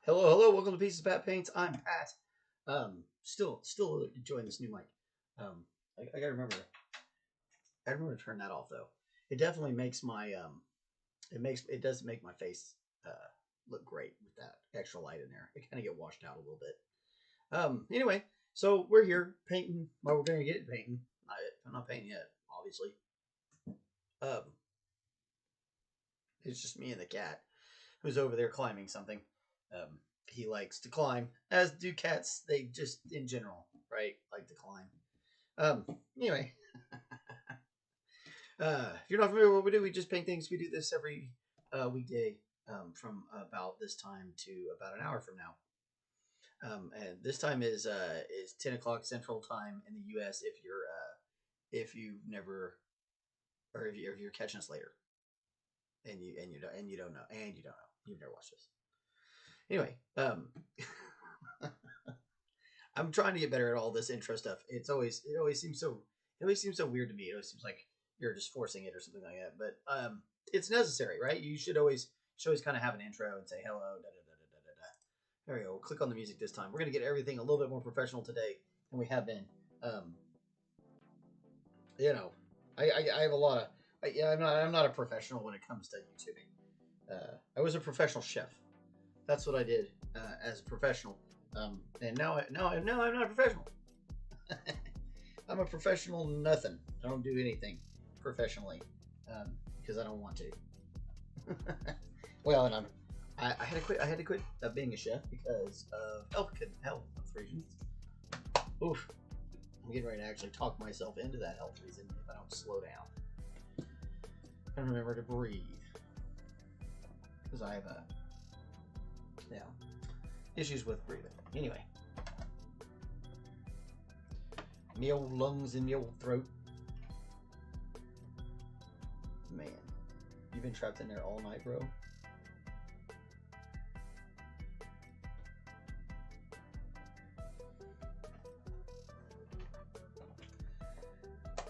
Hello, hello. Welcome to Pieces of Pat Paints. I'm Pat. Still enjoying this new mic. I gotta remember. I remember to turn that off though. It definitely makes my it does make my face look great with that extra light in there. It kind of get washed out a little bit. Anyway, so we're here painting. Well, we're gonna get painting. I'm not painting yet, obviously. It's just me and the cat, who's over there climbing something. He likes to climb, as do cats. They just, in general, right, like to climb. Anyway, if you're not familiar with what we do, we just paint things. We do this every weekday from about this time to about an hour from now. And this time is 10 o'clock Central Time in the U.S. If you've never, or if you're catching us later, and you don't know, you've never watched this. Anyway, I'm trying to get better at all this intro stuff. It always seems so weird to me. It always seems like you're just forcing it or something like that. But it's necessary, right? You should always kind of have an intro and say hello. Da, da, da, da, da, da. There we go. We'll click on the music this time. We're gonna get everything a little bit more professional today than we have been. I have a lot of. I'm not a professional when it comes to YouTubing. I was a professional chef. That's what I did as a professional, and now I'm not a professional. I'm a professional nothing. I don't do anything professionally because I don't want to. Well, and I had to quit. I had to quit being a chef because of health reasons. Oof! I'm getting ready to actually talk myself into that health reason if I don't slow down and remember to breathe, because I have issues with breathing. Anyway, me old lungs and me old throat. Man, you've been trapped in there all night, bro.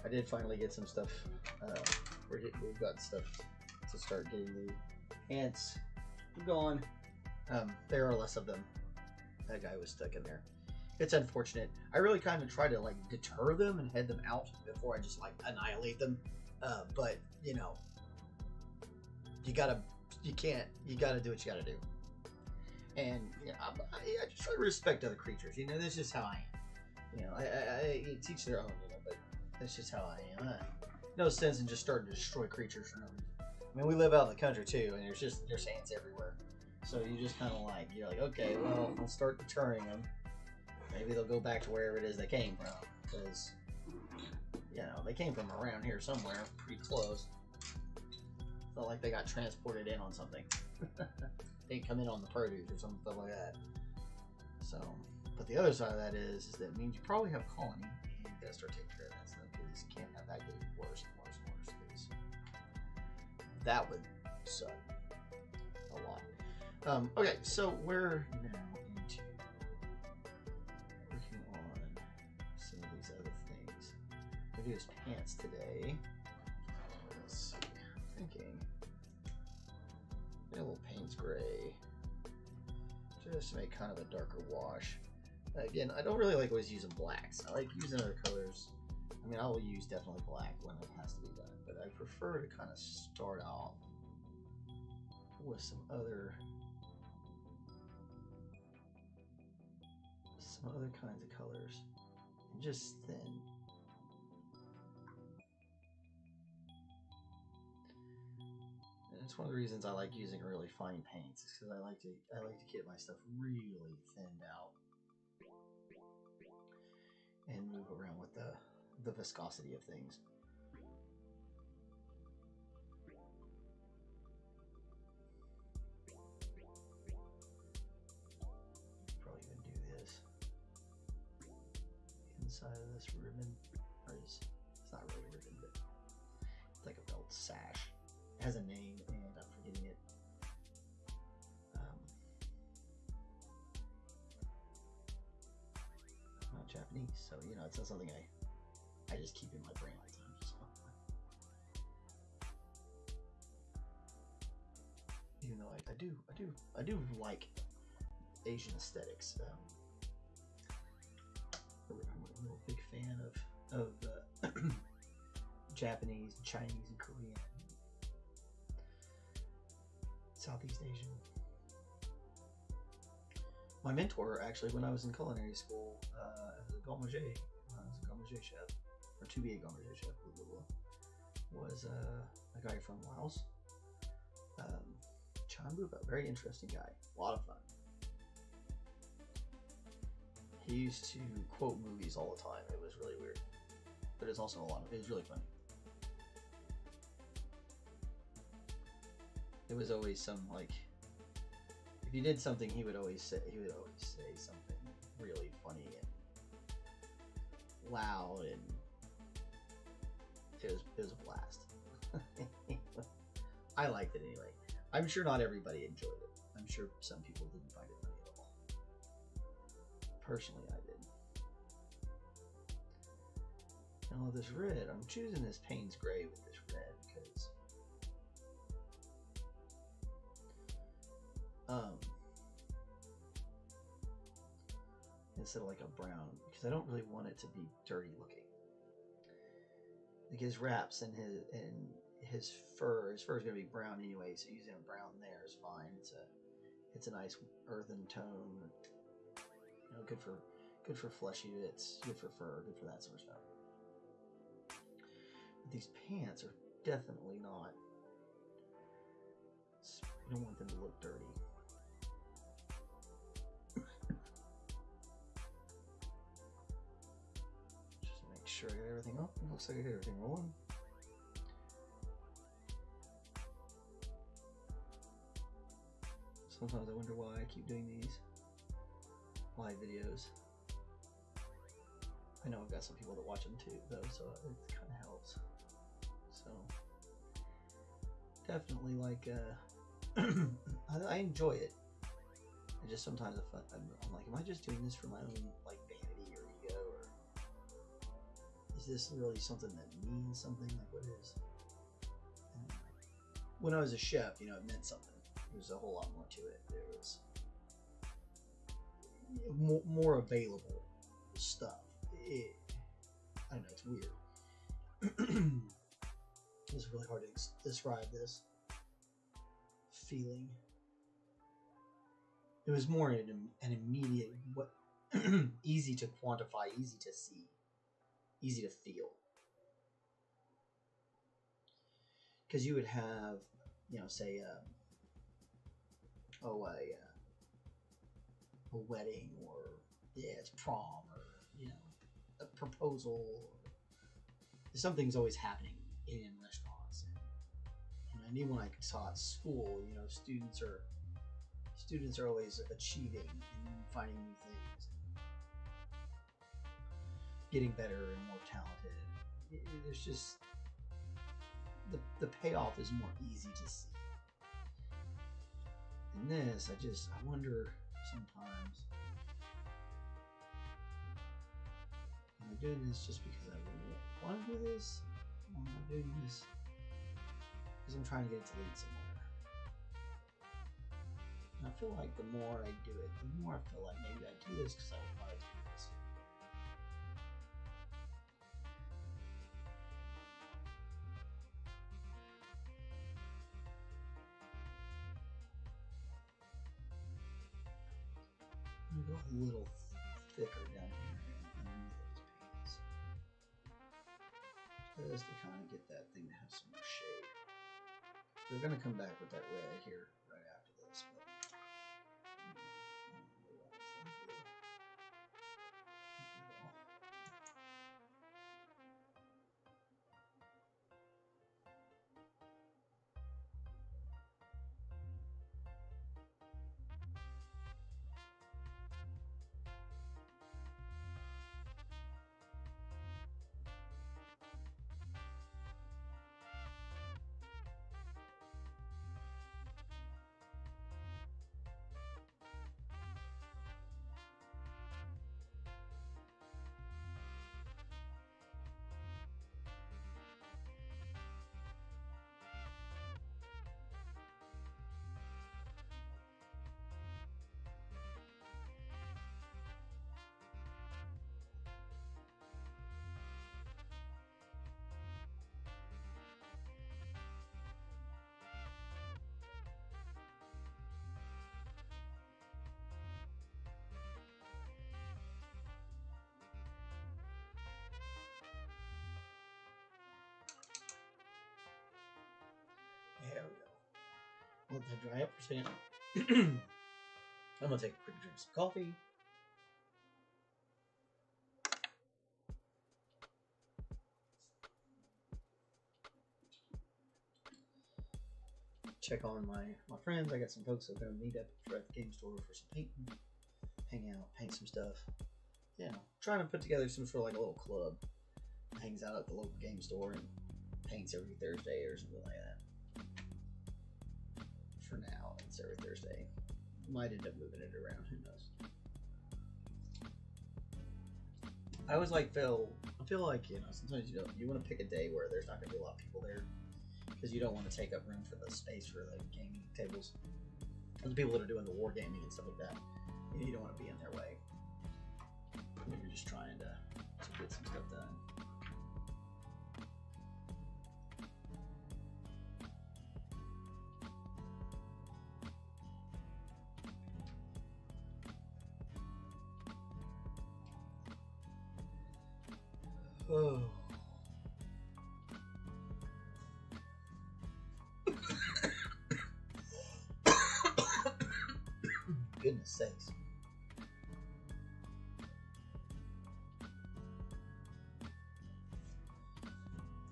I did finally get some stuff. We've got stuff to start getting the ants gone. There are less of them. That guy was stuck in there. It's unfortunate. I really kind of try to like deter them and head them out before I just like annihilate them. But you know, you gotta do what you gotta do. And you know, I just try to respect other creatures. You know, that's just how I am. You know, I teach their own. You know, but that's just how I am. No sense in just starting to destroy creatures for no reason. I mean, we live out in the country too, and there's ants everywhere. So you just kind of like, you're like, okay, well, I'll start deterring them. Maybe they'll go back to wherever it is they came from. Because, you know, they came from around here somewhere, pretty close. Felt like they got transported in on something. They come in on the produce or something like that. So, but the other side of that is that it means you probably have a colony, and you gotta start taking care of that stuff, because you can't have that getting worse and worse and worse, because that would suck a lot. Okay, so we're now into working on some of these other things. We do his pants today. Let's see. I'm thinking a little Payne's gray, just to make kind of a darker wash. Again, I don't really like always using blacks. I like using other colors. I mean, I will use definitely black when it has to be done, but I prefer to kind of start off with some other kinds of colors just thin. And it's one of the reasons I like using really fine paints, is because I like to get my stuff really thinned out and move around with the viscosity of things. Probably even do this inside of this ribbon, or it's not really a ribbon, but it's like a belt sash. It has a name and I'm forgetting it. I'm not Japanese, so you know, it's not something I just keep in my brain all the time. So. Even though I do like Asian aesthetics. I'm a real big fan of Japanese, Chinese, and Korean, Southeast Asian. My mentor, actually, when I was in culinary school, as a garde manger, chef, or to be a garde manger chef, was a guy from Laos. Chan Bupa, very interesting guy, a lot of fun. He used to quote movies all the time. It was really weird, but it's also it was really funny. It was always some, like, if he did something, he would always say something really funny and loud, and it was a blast. I liked it anyway. I'm sure not everybody enjoyed it. I'm sure some people didn't find it funny at all. Personally, I did. And all this red, I'm choosing this Payne's Gray with this red because instead of like a brown, because I don't really want it to be dirty looking. Like his wraps and his fur is going to be brown anyway, so using a brown there is fine. It's a nice earthen tone. You know, good for fleshy bits, good for fur, good for that sort of stuff. But these pants are definitely not. You don't want them to look dirty. Just make sure I got everything up. It looks like I got everything rolling. Sometimes I wonder why I keep doing these live videos. I know I've got some people that watch them too, though, so it kind of helps. So definitely, like, I enjoy it. I just sometimes I'm like, am I just doing this for my own, like, vanity or ego, or is this really something that means something? Like, what is? And when I was a chef, you know, it meant something. There's a whole lot more to it. There was more available stuff. I don't know, it's weird. It's really hard to describe this feeling. It was more an immediate, easy to quantify, easy to see, easy to feel. Because you would have, you know, say, a wedding, or it's prom, or, you know, a proposal, or something's always happening in restaurants. And I knew when I taught school, you know, students are always achieving and finding new things, and getting better and more talented. There's just the payoff is more easy to see. In this, I wonder sometimes, am I doing this just because I want to do this? Or am I doing this because I'm trying to get it to lead somewhere? And I feel like the more I do it, the more I feel like maybe I do this because I want to do this. I'm going to go a little thicker down here underneath those Just to kind of get that thing to have some more shade. They're going to come back with that red here right after this. But, there we go. Let that dry up for a second. I'm going to take a quick drink of some coffee. Check on my friends. I got some folks that are going to meet up at the game store for some painting. Hang out, paint some stuff. You know, trying to put together some sort of like a little club. Hangs out at the local game store and paints every Thursday or something like that. For now, it's every Thursday. Might end up moving it around, who knows. I always like I feel like, you know, sometimes you want to pick a day where there's not going to be a lot of people there, because you don't want to take up room for the space for the gaming tables. And the people that are doing the war gaming and stuff like that, you don't want to be in their way when you're just trying to get some stuff done. Oh. Goodness sakes.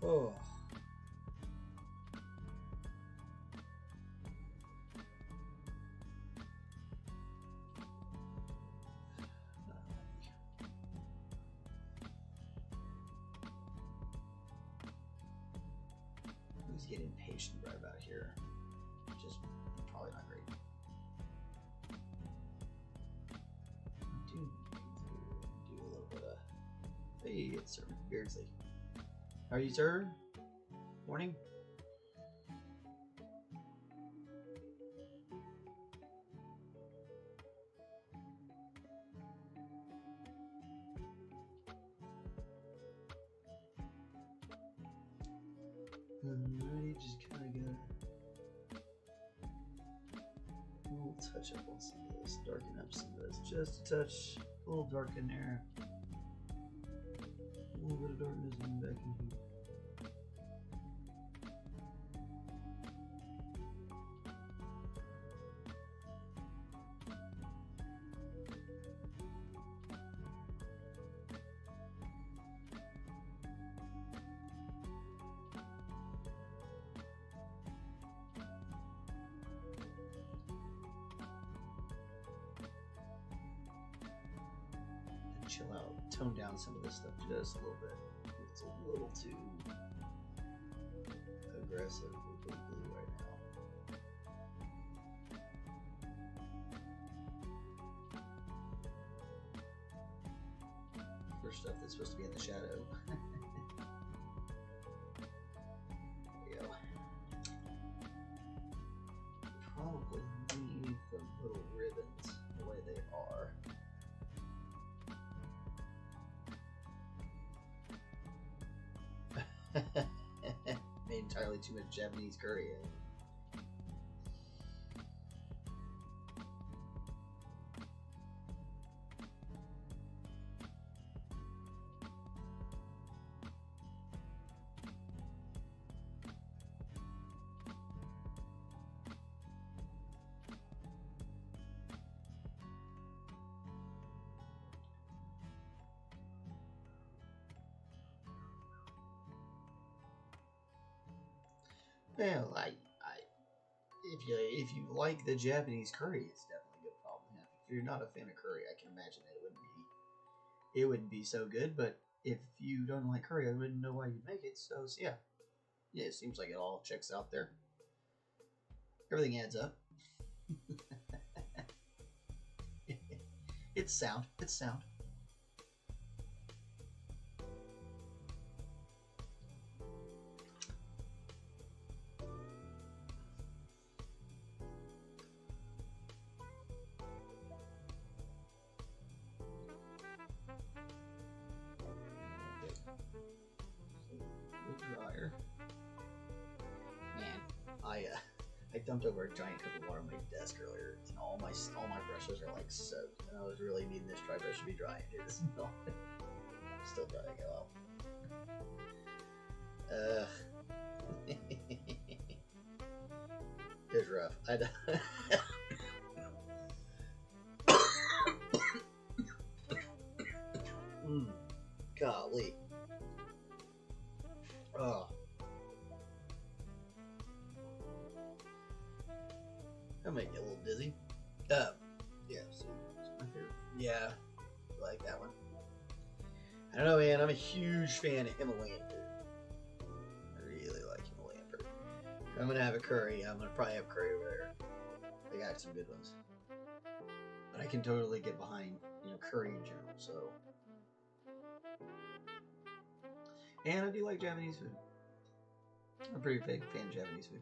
Oh. Let's get impatient right about here, which is probably not great. Do a little bit of. Hey, it's Sir McBeardsly. How are you, sir? Morning. Alrighty, just kind of gonna we'll touch up on some of this, darken up some of this, just a touch, a little dark in there, a little bit of darkness in back in here. Chill out, tone down some of this stuff just a little bit. It's a little too aggressive with the blue right now. For stuff that's supposed to be in the shadow. There we go. Probably leave the little ribbons the way they are. Made entirely too much Japanese curry. Well, if you like the Japanese curry, it's definitely a good problem to have. If you're not a fan of curry, I can imagine that it wouldn't be so good. But if you don't like curry, I wouldn't know why you'd make it. So yeah, it seems like it all checks out there. Everything adds up. It's sound. It's sound. Dryer. Man, I dumped over a giant cup of water on my desk earlier, and all my brushes are like soaked, and I was really needing this dry brush to be dry. It is not. I'm still drying it off. It was rough. Golly. Oh. That'll make you a little dizzy. Yeah, see, it's my favorite. Yeah, I like that one. I don't know, man. I'm a huge fan of Himalayan food. I really like Himalayan food. If I'm gonna have a curry, I'm gonna probably have curry over there. They got some good ones. But I can totally get behind, curry in general, so. And I do like Japanese food. I'm a pretty big fan of Japanese food.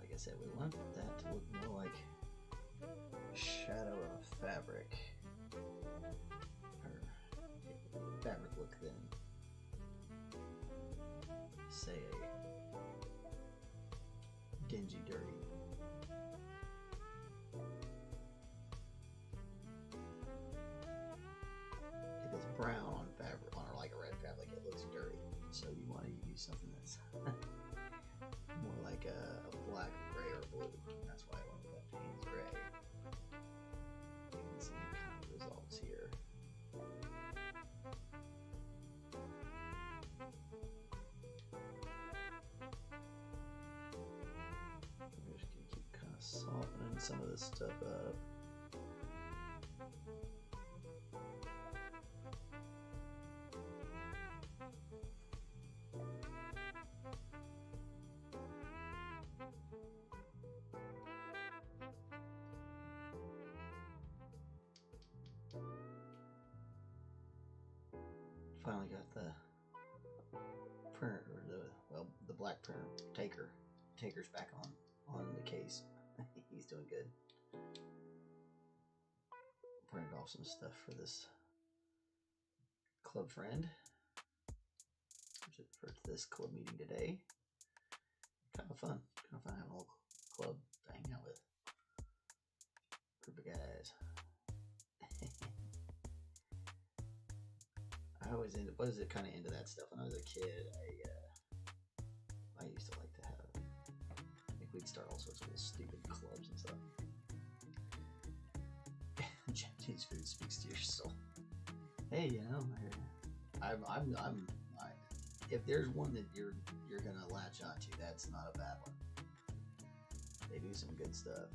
Like I said, we want that to look more like a shadow of a fabric. Or fabric look than, say, a dingy, dirty. If it's brown on fabric, or like a red fabric, it looks dirty. So you want to use something that's more like a black, gray, or blue. That's why I went with that Payne's gray. You can see kind of results here. I'm just gonna keep kind of softening some of this stuff up. Finally got the printer, or the black printer taker's back on the case. He's doing good. Printed off some stuff for this club friend for this club meeting today. Kind of fun having a little club to hang out with. Group of guys. I was kind of into that stuff when I was a kid. I used to like to have. I think we'd start all sorts of little stupid clubs and stuff. Japanese food speaks to your soul. Hey, if there's one that you're gonna latch onto, that's not a bad one. They do some good stuff.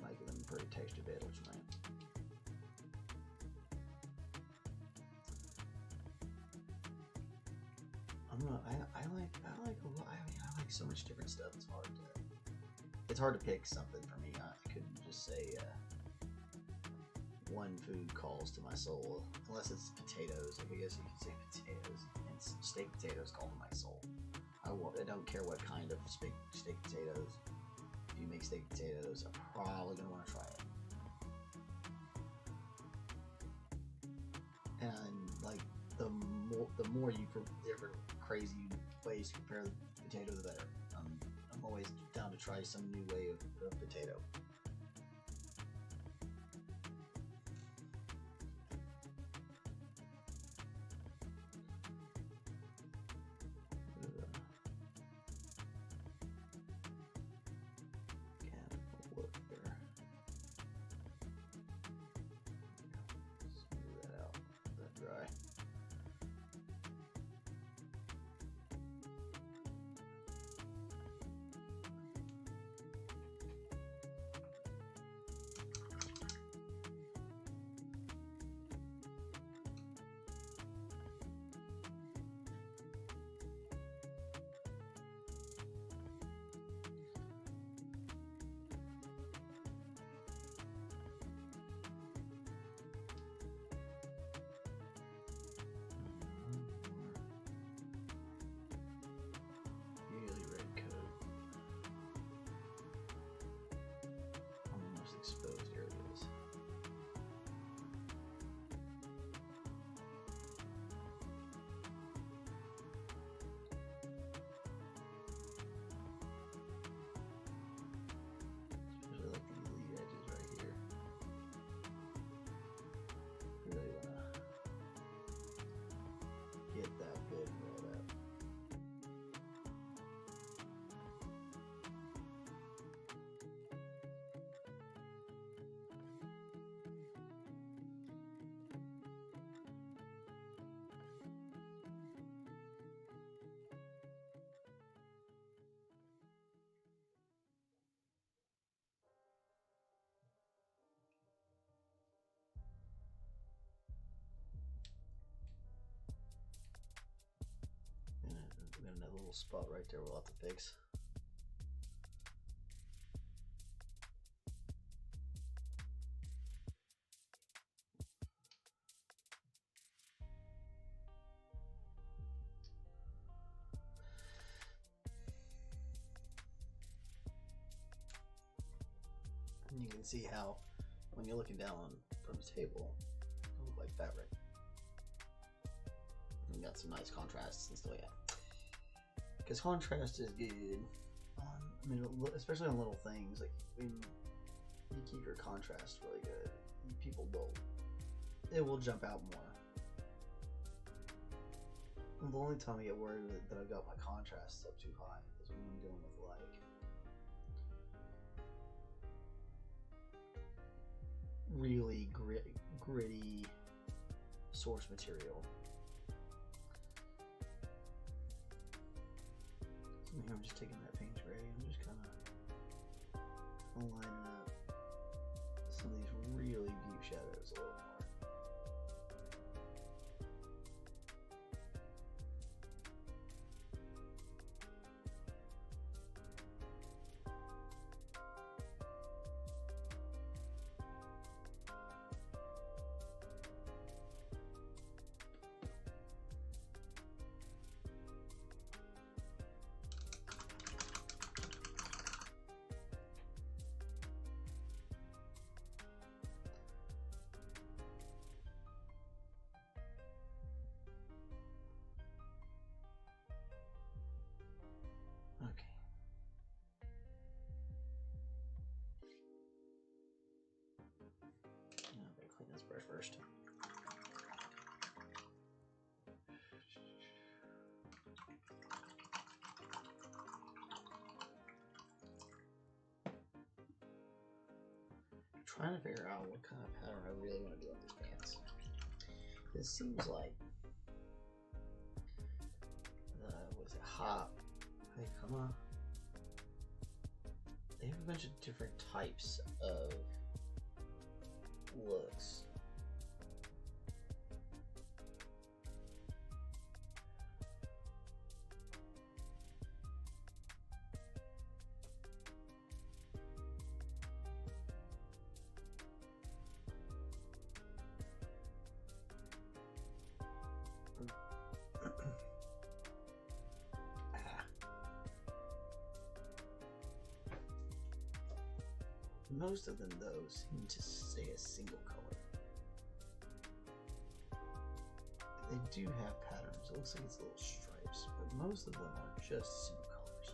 Might give them a pretty tasty bagels, man. I like so much different stuff. It's hard to pick something for me. I couldn't just say one food calls to my soul, unless it's potatoes. I guess you could say potatoes, and steak potatoes call to my soul. I don't care what kind of steak potatoes. If you make steak potatoes, I'm probably gonna want to try it. And like the the more you different crazy ways to prepare the potato, the better. I'm always down to try some new way of potato. Exposed areas. Especially like these lead edges right here. Really wanna get that bit rolled up. We got another little spot right there we'll have to fix. And you can see how when you're looking down from the table, it looks like fabric. You got some nice contrasts and stuff like that. Because contrast is good. I mean, especially on little things. Like when you keep your contrast really good, people it will jump out more. And the only time I get worried that I've got my contrast up too high is when I'm dealing with like really gritty source material. I'm just taking that paint spray. I'm just kind of lining up some of these really deep shadows a little more. Okay. I'm gonna clean this brush first. Trying to figure out what kind of pattern I really want to do on these pants. It seems like what is it? They have a bunch of different types of looks. Most of them, though, seem to say a single color. They do have patterns So it looks like it's little stripes, but most of them are just single colors.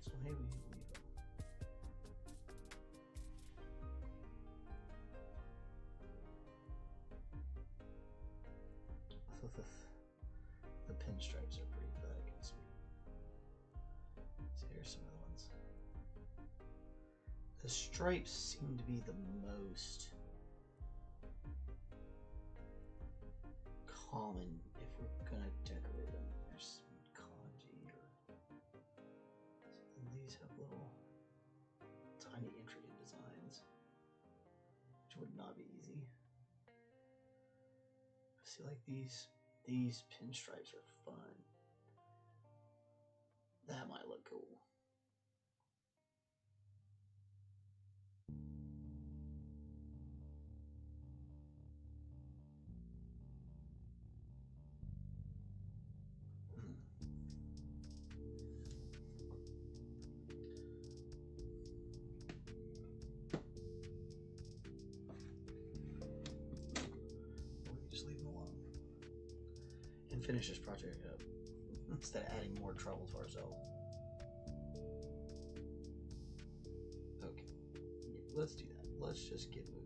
So maybe we leave them. The pinstripes are pretty pathetic and sweet. So here's some of the ones. The stripes seem to be the most common if we're gonna decorate them. There's some kanji or these have little tiny intricate designs, which would not be easy. I see like these pinstripes are fun. That might look cool. Finish this project up instead of adding more trouble to ourselves. Okay, yeah, let's do that. Let's just get moving.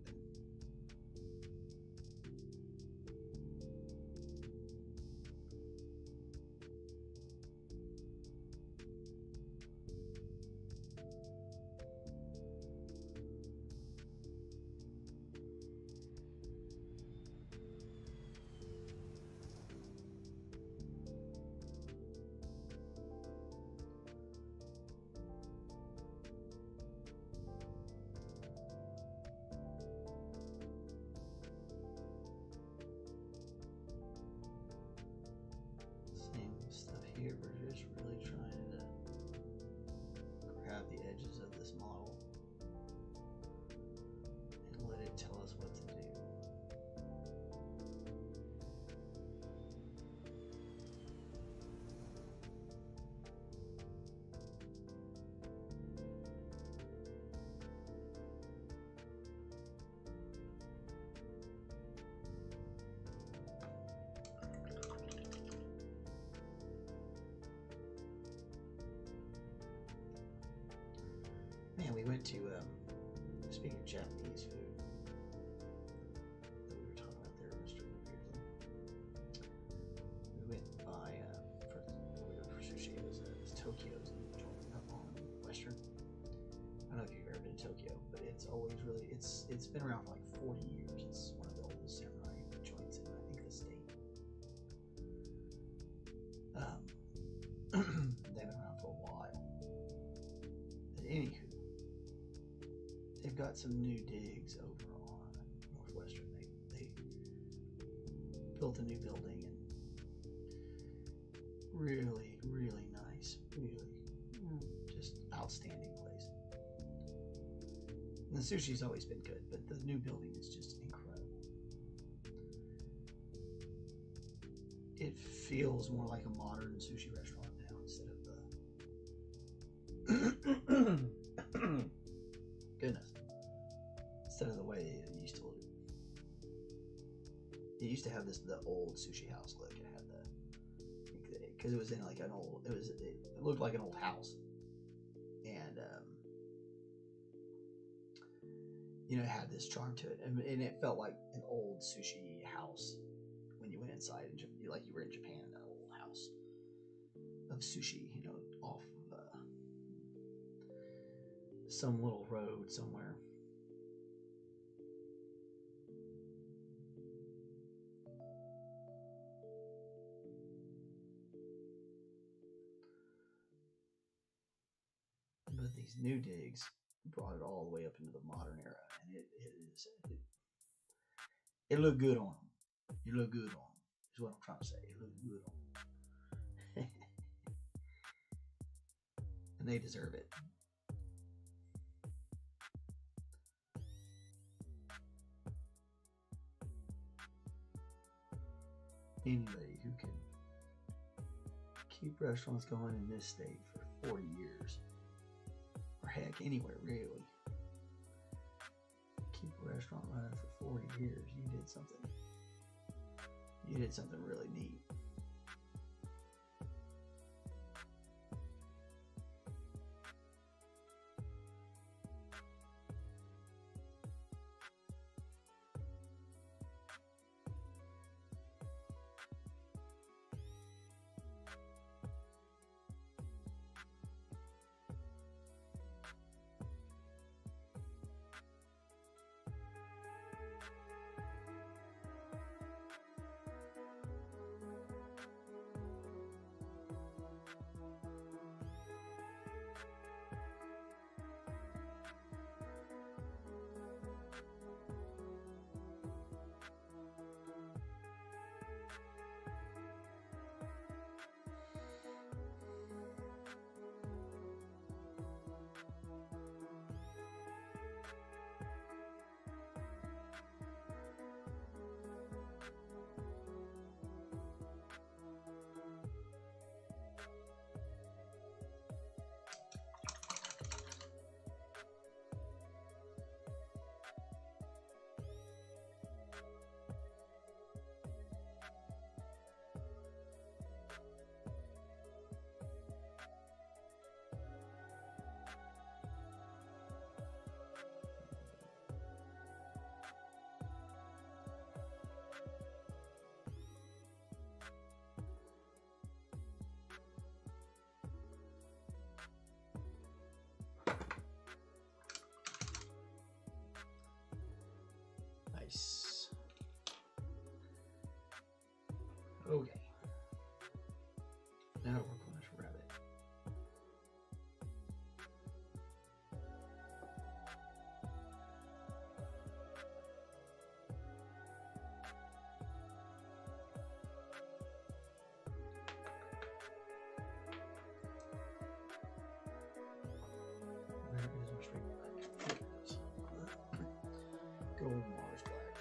Here we're just really trying to grab the edges of this model and let it tell us what to do. Man, we went to, speaking of Japanese food, that we were talking about there, Mr. McBeardsly. We went by, for sushi, it was Tokyo's up on Western. I don't know if you've ever been to Tokyo, but it's always really, it's been around for like 40 years. It's one of the oldest samurai joints in, I think, the state. They've been around for a while. But anywho, they've got some new digs over on Northwestern. They built a new building and really, really nice. Really just outstanding place. And the sushi's always been good, but the new building is just incredible. It feels more like a modern sushi restaurant now instead of the goodness. Instead of the way it used to look. It used to have the old sushi house look. It had because it was in like an old, it looked like an old house. And, you know, it had this charm to it. And it felt like an old sushi house when you went inside, like you were in Japan in an old house of sushi, you know, off of some little road somewhere. But these new digs brought it all the way up into the modern era, and it looked good on them. It looked good on them, is what I'm trying to say. It looked good on them. And they deserve it. anybody who can keep restaurants going in this state for 40 years, or heck, anywhere really. Keep a restaurant running for 40 years. You did something. You did something really neat. Nice. Okay. Now we're going to rabbit. Where is my straight black? Gold Mars black.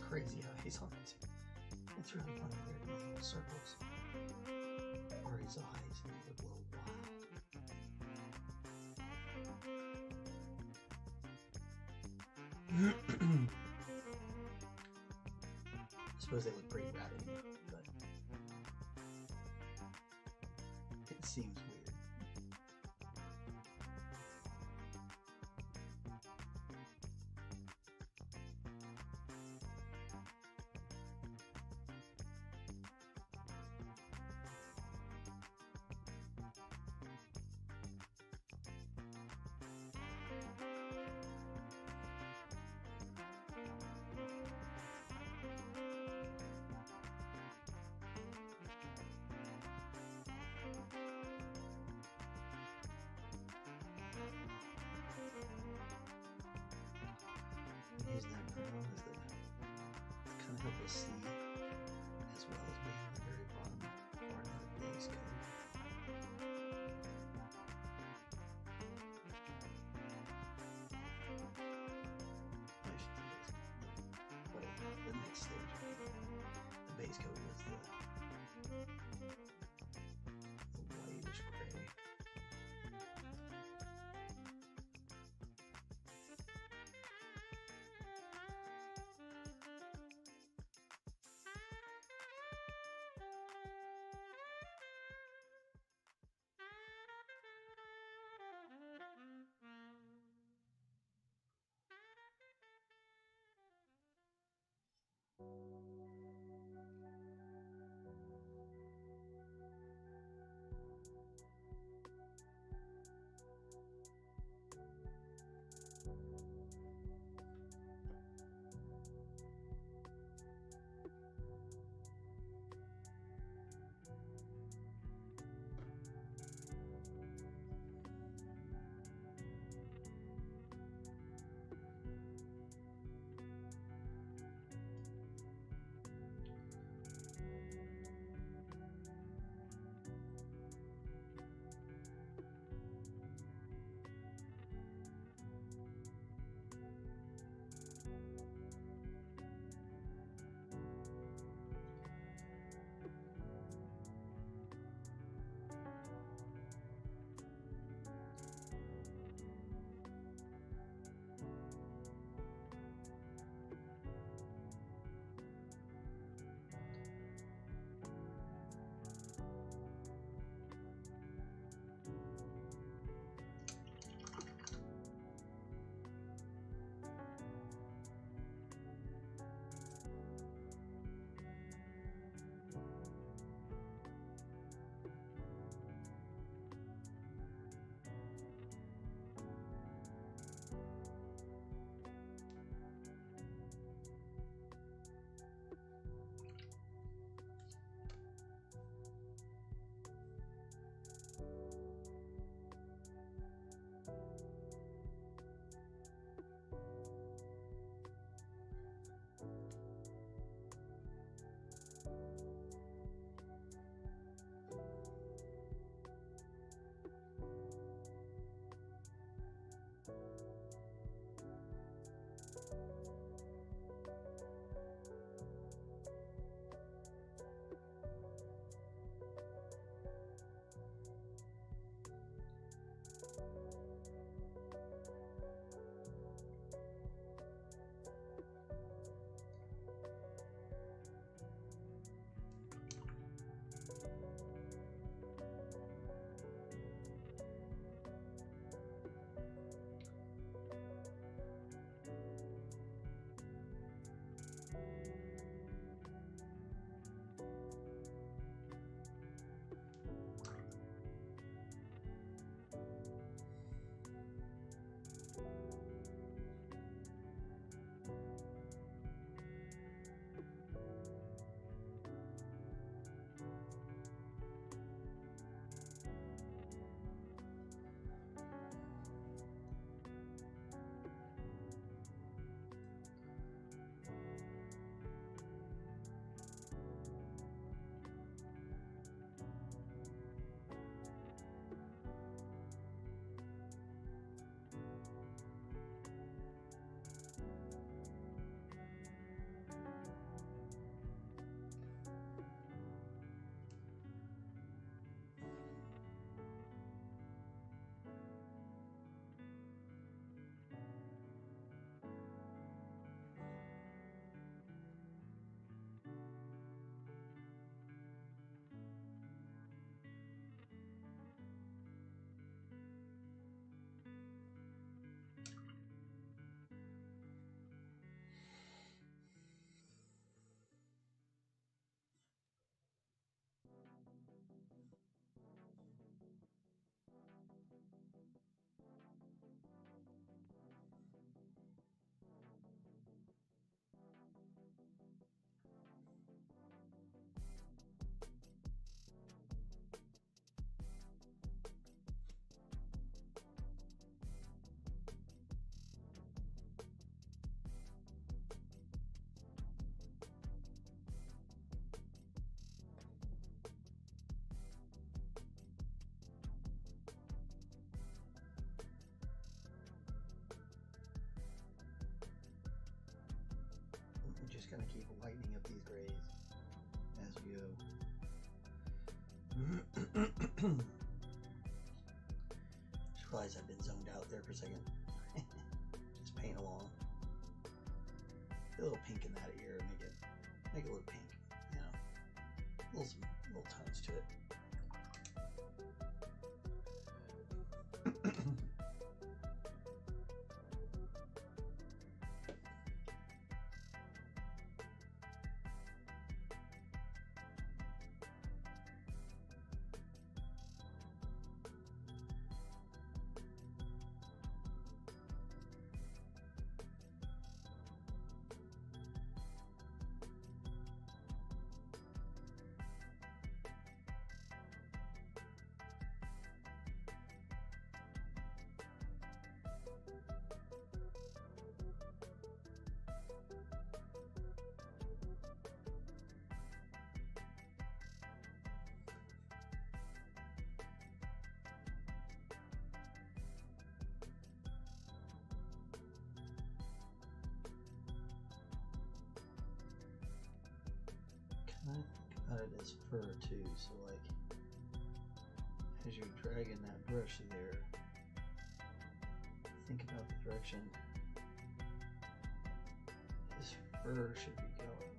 crazy how he's on it. It's really funny. There are little circles. Or his eyes, and they look a little wild. I suppose they look pretty ratty, but it seems weird. Using that crown as the kind of help us see, as well as being the very bottom part of the base coat. The next stage, the base coat was the whitish gray. just gonna keep lightening up these grays as we go. Just realized I've been zoned out there for a second. Just paint along. Get a little pink in that ear, make it look pink, you know. Little tones to it. I think about it as fur too, so like as you're dragging that brush there, think about the direction his fur should be going,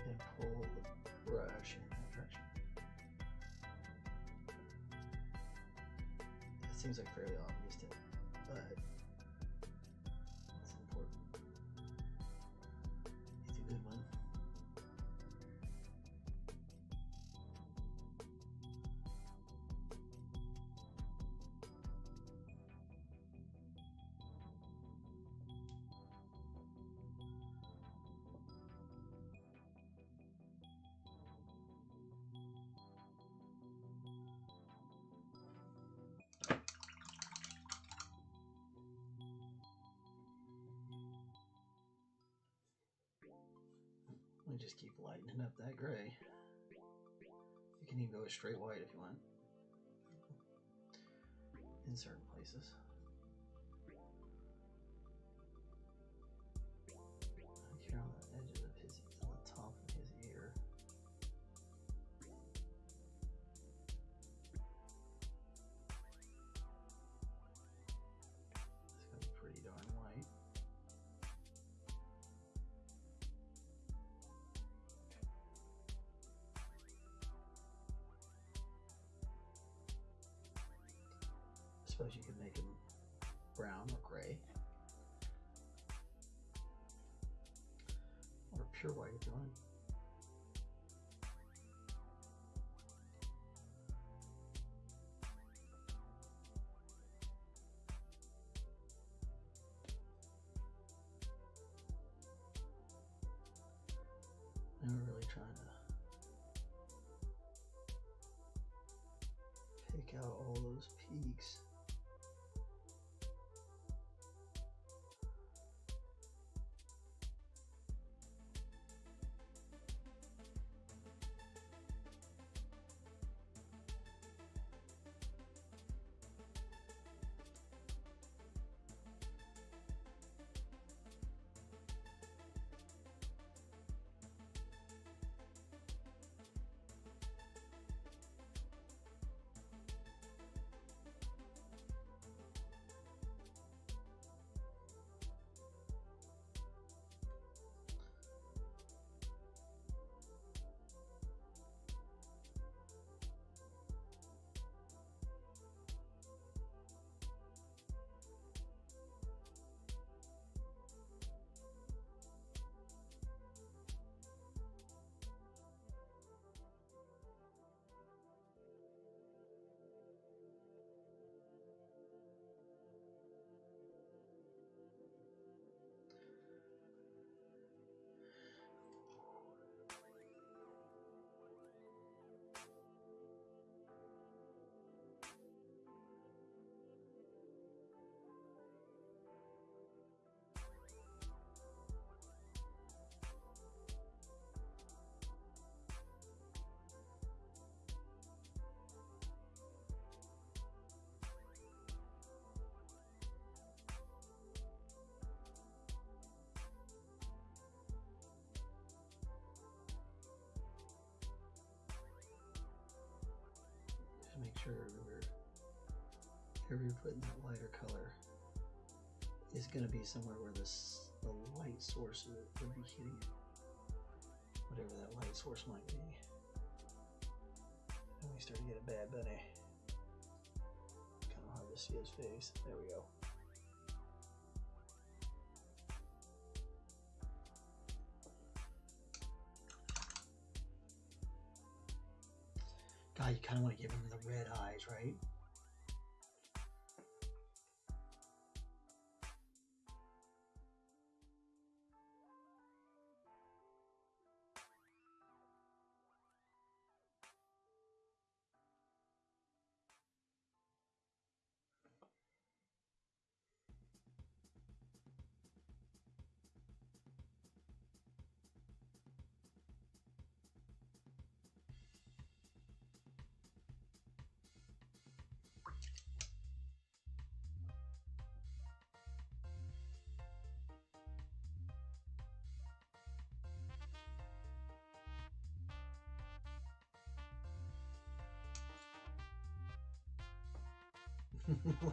and pull the brush in that direction. That seems like fairly obvious to me, but it's important. It's a good one. We just keep lightening up that gray. You can even go straight white if you want in certain places. Like here on the edges of his, on the top of his ear. It's gonna be pretty darn white. I suppose you could make them brown or gray, or pure white if you want. And we're really trying to pick out all those peaks. sure wherever you're putting that lighter color is going to be somewhere where the light source would be hitting it. Whatever that light source might be. And we start to get a bad bunny. Kind of hard to see his face. There we go. God, you kind of want to give him the red eyes, right?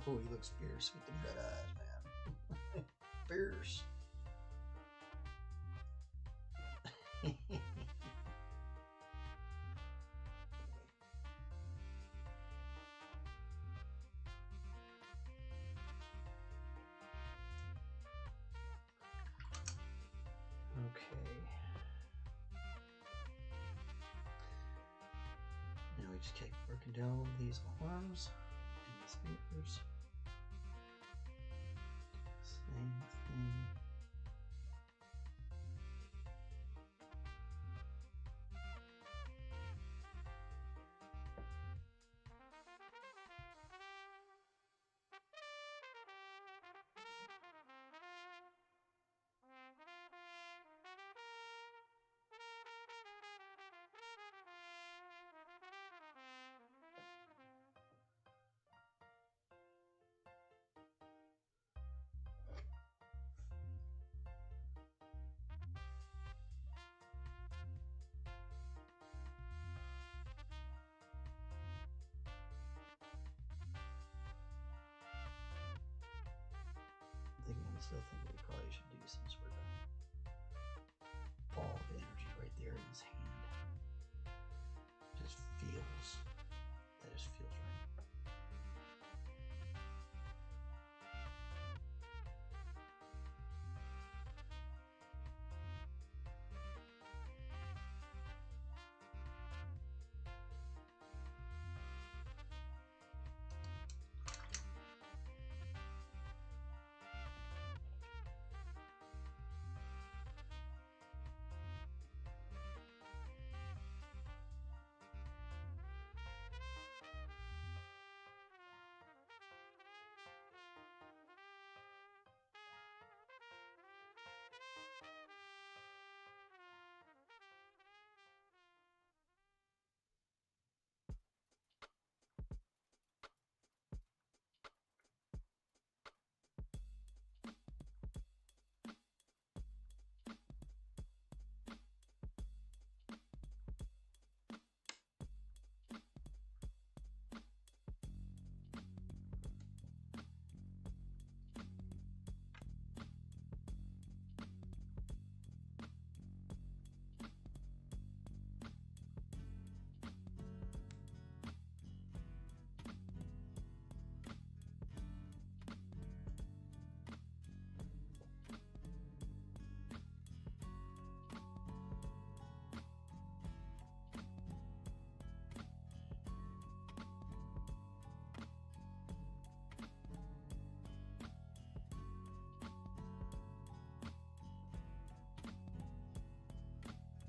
Oh, he looks fierce with the red eyes, man. Fierce. Okay. Now we just keep working down these arms and these fingers. Same thing. I still think we probably should do some sort of ball of energy right there in his hand. Just feels. That just feels right.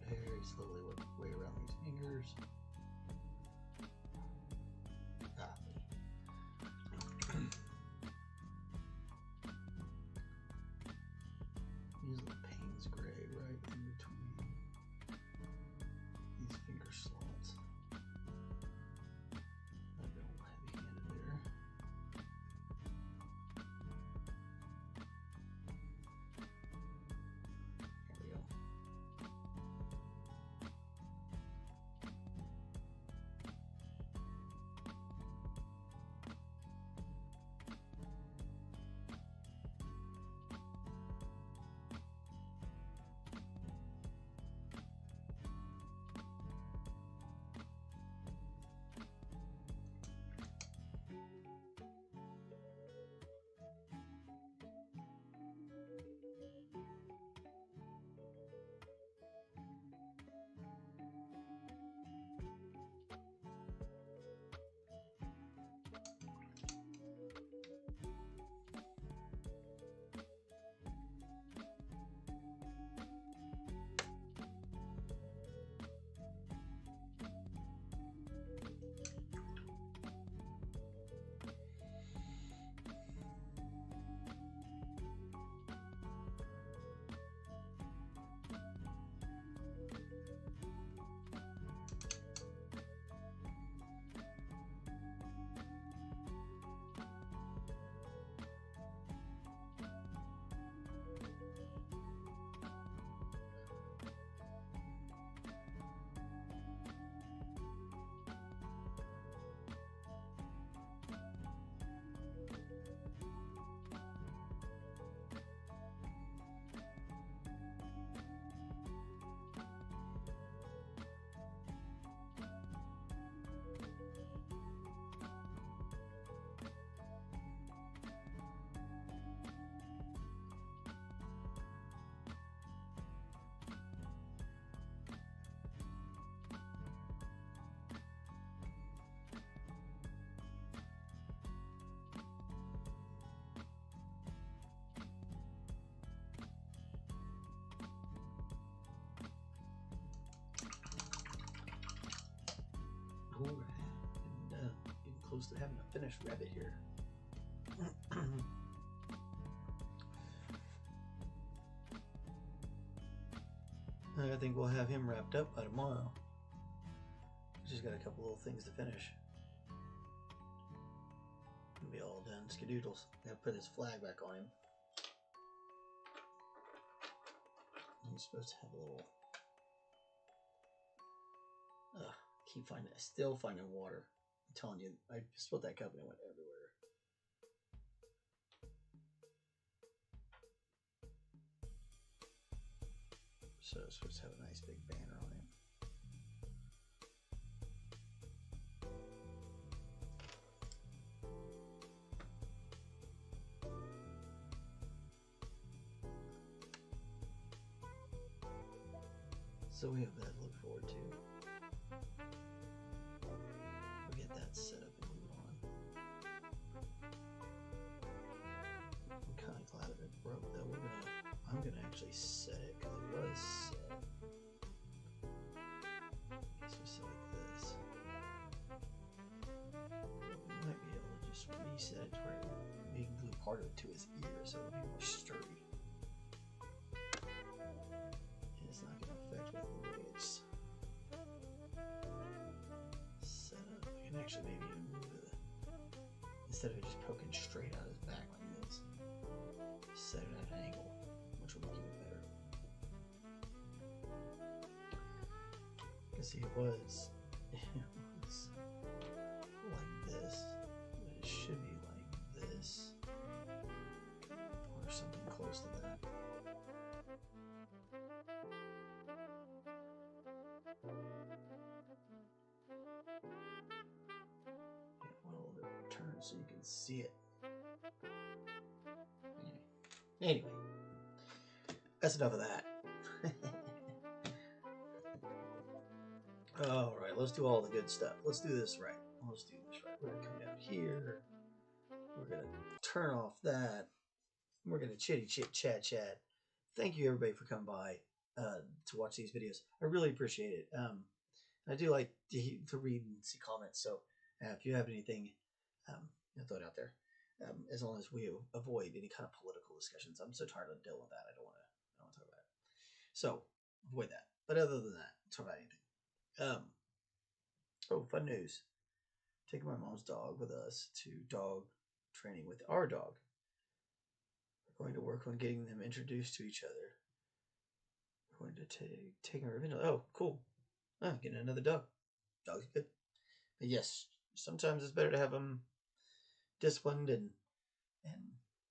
Very slowly work your way around these fingers. Use the Payne's gray right in between these finger slots. I've been a little heavy-handed there. There we go. Alright, and getting close to having a finished rabbit here. I think we'll have him wrapped up by tomorrow. Just got a couple little things to finish. It'll be all done. Skadoodles. Gotta put his flag back on him. He's supposed to have a little. Still finding water. I'm telling you, I spilled that cup and it went everywhere. So it's supposed to have a nice big banner on him. So we have that to look forward to. We'll get that set up and move on. I'm kind of glad that it broke though. I'm gonna actually set it because it was set. So set like this. We might be able to just reset it to where we can glue part of it to his ear so it'll be more sturdy. It's not going to affect with the way it's set up. I can actually maybe even move it instead of it just poking straight out his back like this. Set it at an angle, which will make it better. You can see it was like this, but it should be like this or something close to that. Turn so you can see it. Anyway, that's enough of that. All right, let's do all the good stuff. Let's do this right. Let's do this right. We're gonna come down here. We're gonna turn off that. We're gonna chitty chit chat chat. Thank you everybody for coming by to watch these videos. I really appreciate it. I do like to read and see comments. So if you have anything, throw it out there. As long as we avoid any kind of political discussions. I'm so tired of dealing with that. I don't want to talk about it. So avoid that. But other than that, talk about anything. Oh, fun news! Taking my mom's dog with us to dog training with our dog. We're going to work on getting them introduced to each other. We're going to take her. Oh, cool! Getting another dog. Dog's good. But yes, sometimes it's better to have them disciplined and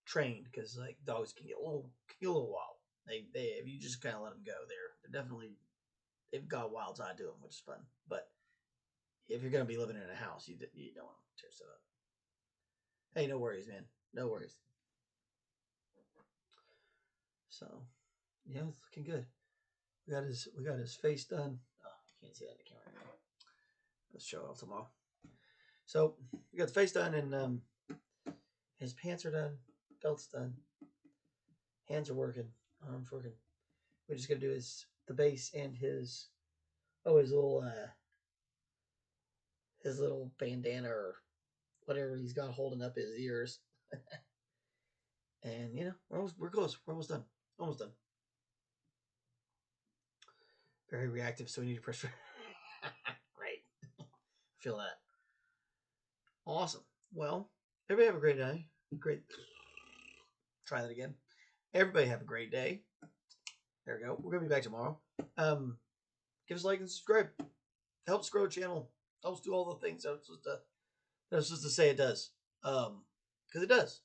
trained because like dogs can get a little wild. They if you just kind of let them go, they're definitely they've got a wild side to them, which is fun. But if you're gonna be living in a house, you don't want to tear stuff up. Hey, no worries, man. No worries. So yeah, it's looking good. We got his face done. Oh, you can't see that in the camera anymore. Let's show it off tomorrow. So we got the face done and his pants are done, belt's done, hands are working, arms working. We're just gonna do the base and his little bandana or whatever he's got holding up his ears. And we're close. We're almost done. Almost done. Very reactive, so we need to press. Great. Feel that. Awesome. Well, everybody have a great day. Great. Try that again. Everybody have a great day. There we go. We're gonna be back tomorrow. Give us a like and subscribe. Helps grow the channel. Helps do all the things I was supposed to say it does. Because it does.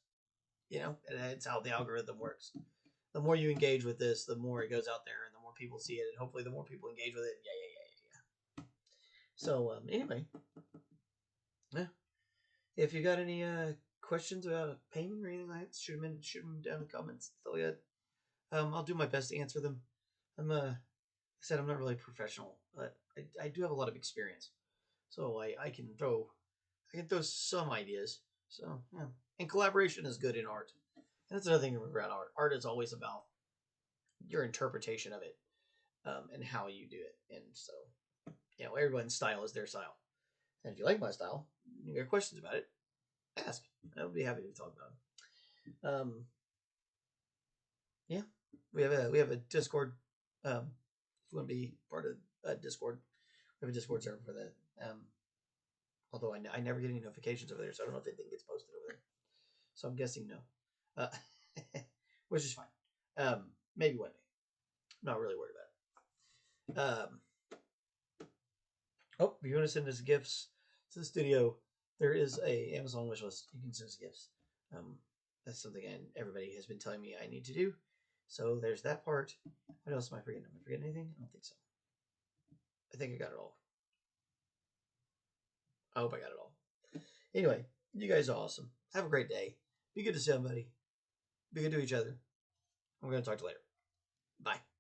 And it's how the algorithm works. The more you engage with this, the more it goes out there, and the more people see it, and hopefully the more people engage with it. Yeah. So anyway, yeah. If you got any questions about painting or anything like that, shoot them down in the comments. So yeah, I'll do my best to answer them. Like I said, I'm not really professional, but I do have a lot of experience, so I can throw some ideas. So yeah, and collaboration is good in art. And that's another thing about art. Art is always about your interpretation of it, and how you do it. And so, everyone's style is their style. And if you like my style, you got questions about it, ask. I would be happy to talk about it. Yeah, we have a Discord. If you want to be part of a Discord, we have a Discord server for that. Although I never get any notifications over there, so I don't know if anything gets posted over there. So I'm guessing no, which is fine. Maybe one day. I'm not really worried about it. If you want to send us gifts to the studio, there is a Amazon wish list. You can send us gifts. That's something everybody has been telling me I need to do. So there's that part. What else am I forgetting? Am I forgetting anything? I don't think so. I think I got it all. I hope I got it all. Anyway, you guys are awesome. Have a great day. Be good to somebody. Be good to each other. I'm going to talk to you later. Bye.